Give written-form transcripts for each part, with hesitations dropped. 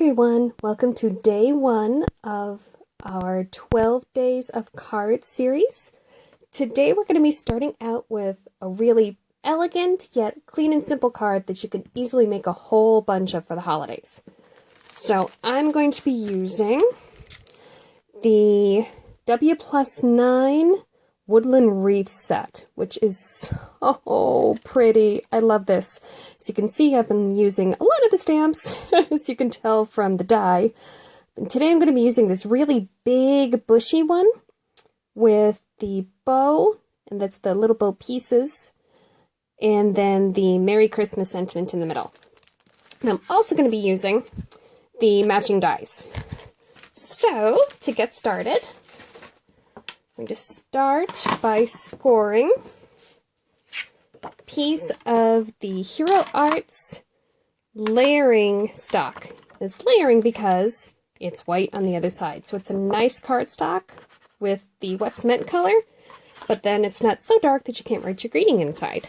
everyone, welcome to day one of our 12 days of cards series. Today we're going to be starting out with a really elegant yet clean and simple card that you can easily make a whole bunch of for the holidays. So I'm going to be using the W+9 Woodland Wreath set, which is so pretty. I love this. As you can see, I've been using a lot of the stamps, as you can tell from the die. And today I'm going to be using this really big, bushy one with the bow, and that's the little bow pieces, and then the Merry Christmas sentiment in the middle. And I'm also going to be using the matching dies. So, to get started, I'm going to start by scoring a piece of the Hero Arts layering stock. It's layering because it's white on the other side. So it's a nice cardstock with the wet cement color, but then it's not so dark that you can't write your greeting inside.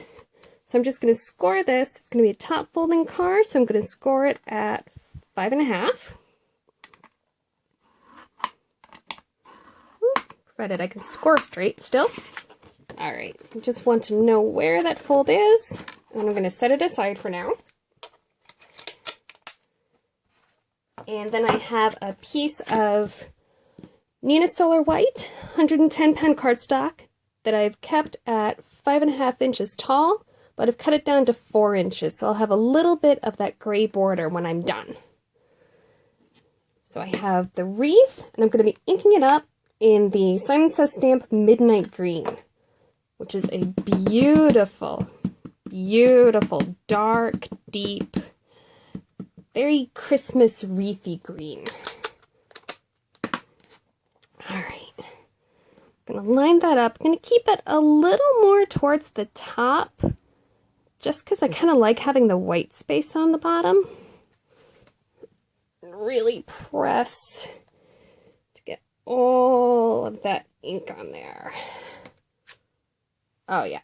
So I'm just going to score this. It's going to be a top folding card, so I'm going to score it at 5.5. Provided I can score straight still. Alright, I just want to know where that fold is, and I'm going to set it aside for now. And then I have a piece of Nina Solar White 110 pound cardstock that I've kept at 5.5 inches tall, but I've cut it down to 4 inches, so I'll have a little bit of that gray border when I'm done. So I have the wreath, and I'm going to be inking it up in the Simon Says Stamp Midnight Green, which is a beautiful, beautiful, dark, deep, very Christmas wreathy green. Alright, I'm going to line that up. I'm going to keep it a little more towards the top, just because I kind of like having the white space on the bottom. Really press to get all of that ink on there. Oh yeah.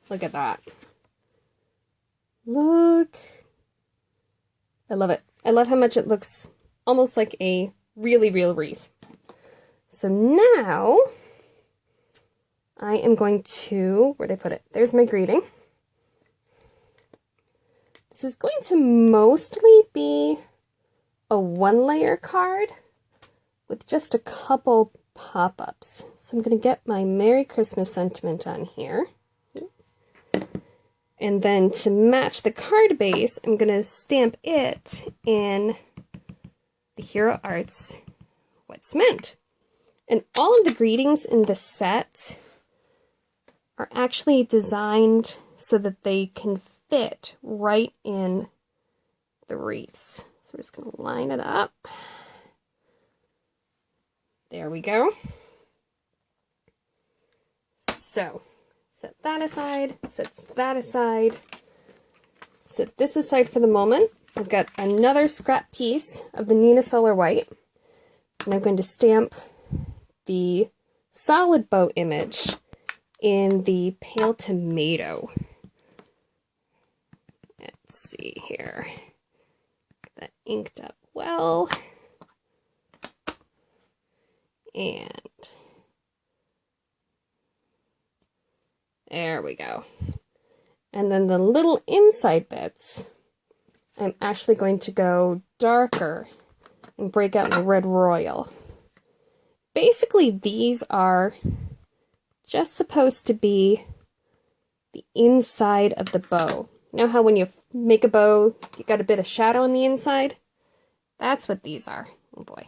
Look at that. Look. I love it. I love how much it looks almost like a really real wreath. So now I am going to, where'd I put it? There's my greeting. This is going to mostly be a one-layer card with just a couple pop-ups. So I'm going to get my Merry Christmas sentiment on here. And then to match the card base, I'm going to stamp it in the Hero Arts wet cement. And all of the greetings in the set are actually designed so that they can fit right in the wreaths. So we're just going to line it up. There we go. So, set that aside, set that aside, set this aside for the moment. I've got another scrap piece of the Nina Solar White, and I'm going to stamp the solid bow image in the pale tomato. Let's see here. Get that inked up well. And there we go. And then the little inside bits, I'm actually going to go darker and break out my red royal. Basically, these are just supposed to be the inside of the bow. You know how when you make a bow, you got a bit of shadow on the inside? That's what these are. Oh boy.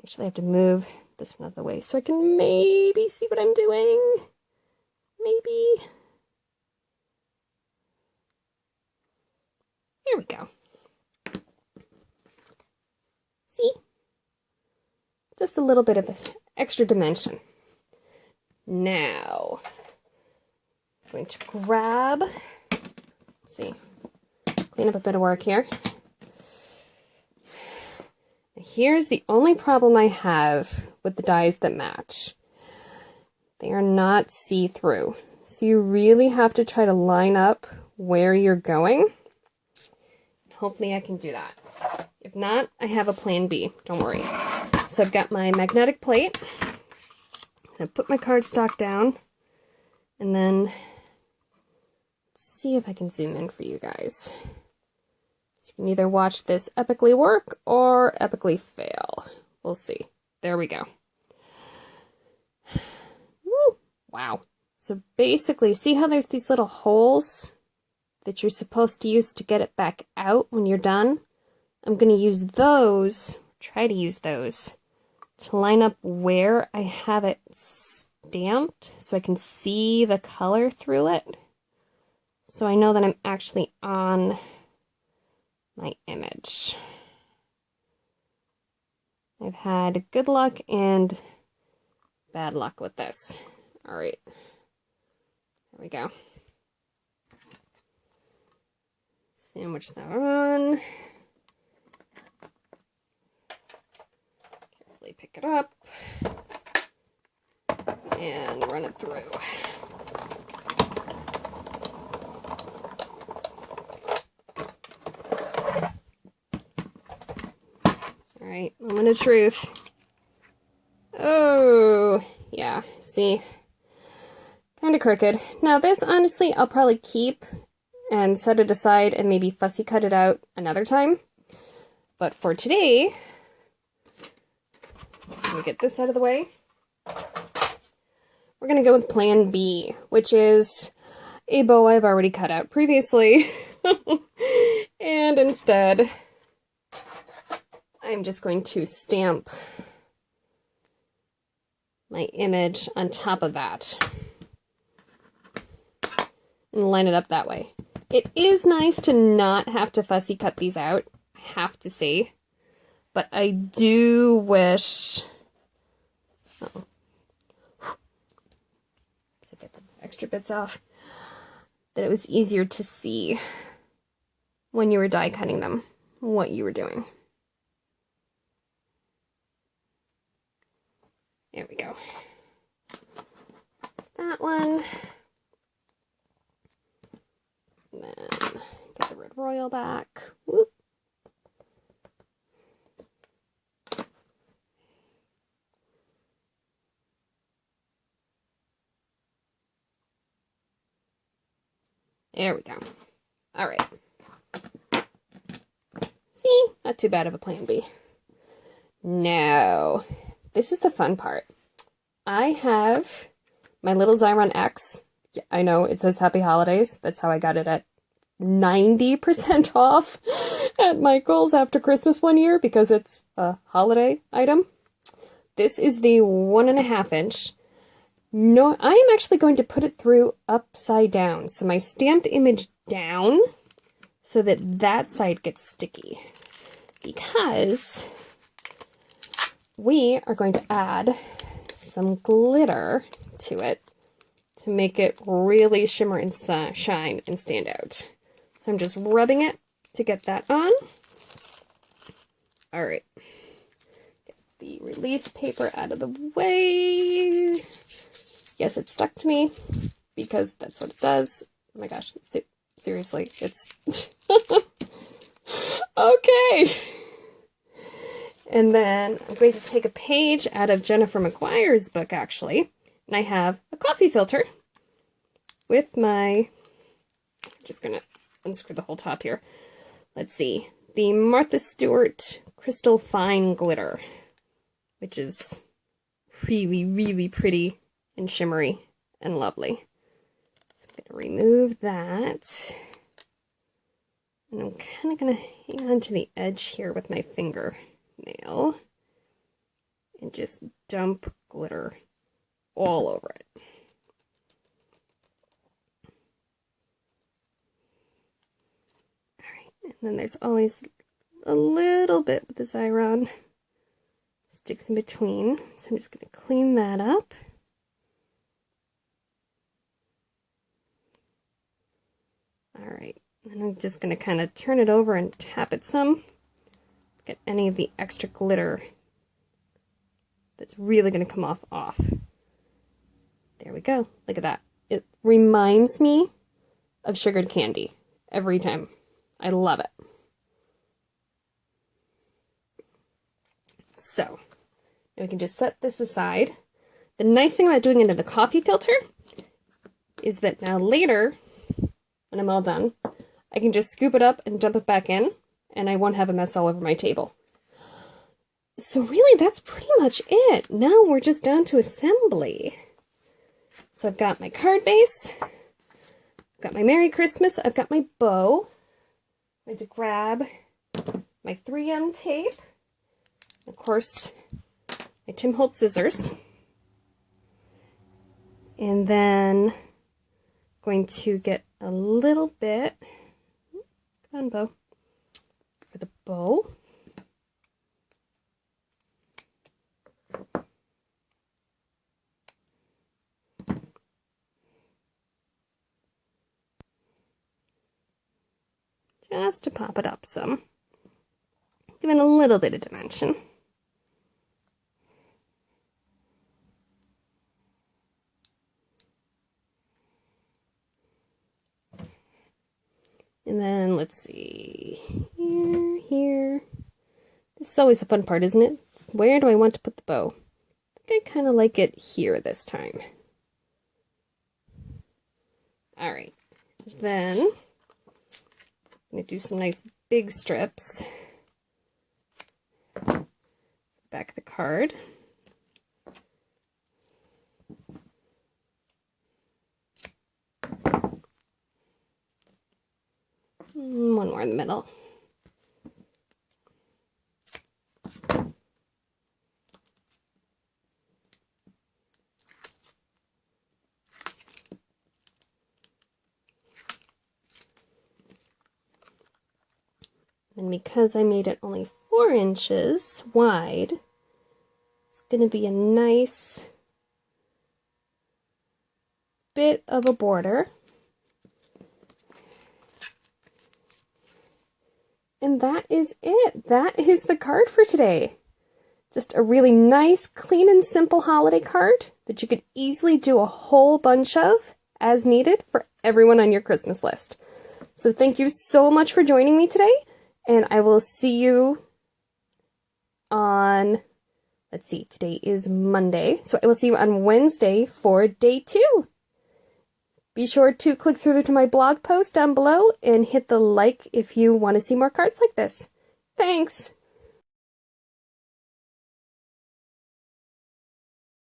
Actually, I have to move this one out of the way so I can maybe see what I'm doing. Maybe. Here we go. See? Just a little bit of extra dimension. Now, I'm going to grab, let's see, clean up a bit of work here. Here's the only problem I have with the dies that match. They are not see-through. So you really have to try to line up where you're going. Hopefully I can do that. If not, I have a plan B. Don't worry. So I've got my magnetic plate. I put my cardstock down, and then see if I can zoom in for you guys. So you can either watch this epically work or epically fail. We'll see. There we go. Woo! Wow. So basically, see how there's these little holes that you're supposed to use to get it back out when you're done? I'm going to use those, try to use those, to line up where I have it stamped so I can see the color through it. So I know that I'm actually on my image. I've had good luck and bad luck with this. All right, there we go. Sandwich that on. Carefully pick it up and run it through. All right, moment of truth. Oh, yeah, see? Kind of crooked. Now this, honestly, I'll probably keep and set it aside and maybe fussy cut it out another time. But for today, so we get this out of the way, we're going to go with plan B, which is a bow I've already cut out previously. And instead, I'm just going to stamp my image on top of that and line it up that way. It is nice to not have to fussy cut these out, I have to say, but I do wish, let's get the extra bits off, that it was easier to see when you were die cutting them, what you were doing. There we go. There's that one. And then get the red royal back. Whoop. There we go. All right. See? Not too bad of a plan B. Now, this is the fun part. I have my little Xyron X. Yeah, I know, it says Happy Holidays. That's how I got it at 90% off at Michael's after Christmas one year because it's a holiday item. This is the 1.5 inch. No, I am actually going to put it through upside down. So my stamped image down so that that side gets sticky. Because we are going to add some glitter to it to make it really shimmer and shine and stand out. So I'm just rubbing it to get that on. All right. Get the release paper out of the way. Yes, it stuck to me because that's what it does. Oh my gosh, seriously, it's okay. And then I'm going to take a page out of Jennifer McGuire's book, actually. And I have a coffee filter with my, I'm just going to unscrew the whole top here. Let's see, the Martha Stewart Crystal Fine Glitter, which is really, really pretty and shimmery and lovely. So I'm going to remove that. And I'm kind of going to hang on to the edge here with my fingernail and just dump glitter all over it. Alright, and then there's always a little bit with the Xyron. Sticks in between, so I'm just going to clean that up. Alright, and I'm just going to kind of turn it over and tap it some. Get any of the extra glitter that's really going to come off. There we go. Look at that. It reminds me of sugared candy every time. I love it. So, now we can just set this aside. The nice thing about doing it in the coffee filter is that now later, when I'm all done, I can just scoop it up and dump it back in, and I won't have a mess all over my table. So really, that's pretty much it. Now we're just down to assembly. So I've got my card base, I've got my Merry Christmas, I've got my bow. I need to grab my 3M tape, of course, my Tim Holtz scissors, and then going to get a little bit, come on bow, for the bow. Just to pop it up some, give it a little bit of dimension. And then let's see, here. This is always the fun part, isn't it? Where do I want to put the bow? I think I kind of like it here this time. All right, then I'm going to do some nice big strips. Back of the card. One more in the middle. And because I made it only 4 inches wide, it's going to be a nice bit of a border. And that is it. That is the card for today. Just a really nice, clean and simple holiday card that you could easily do a whole bunch of as needed for everyone on your Christmas list. So thank you so much for joining me today. And I will see you on, let's see, today is Monday. So I will see you on Wednesday for day 2. Be sure to click through to my blog post down below and hit the like if you want to see more cards like this. Thanks!